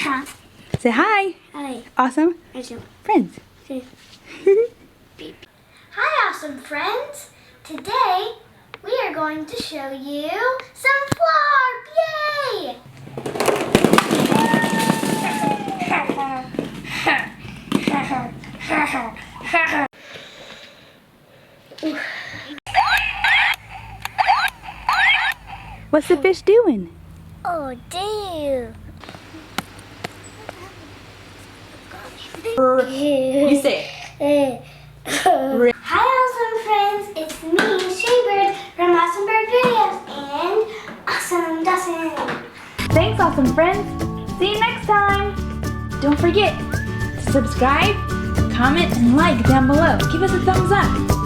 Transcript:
Say hi. Hi. Awesome. Friends. Hi, awesome friends. Today we are going to show you some Flarp. Yay! What's the fish doing? Oh, dear. You say it. Hi, awesome friends. It's me, Shaybird from Awesome Bird Videos and Awesome Dawson. Thanks, awesome friends. See you next time. Don't forget to subscribe, comment, and like down below. Give us a thumbs up.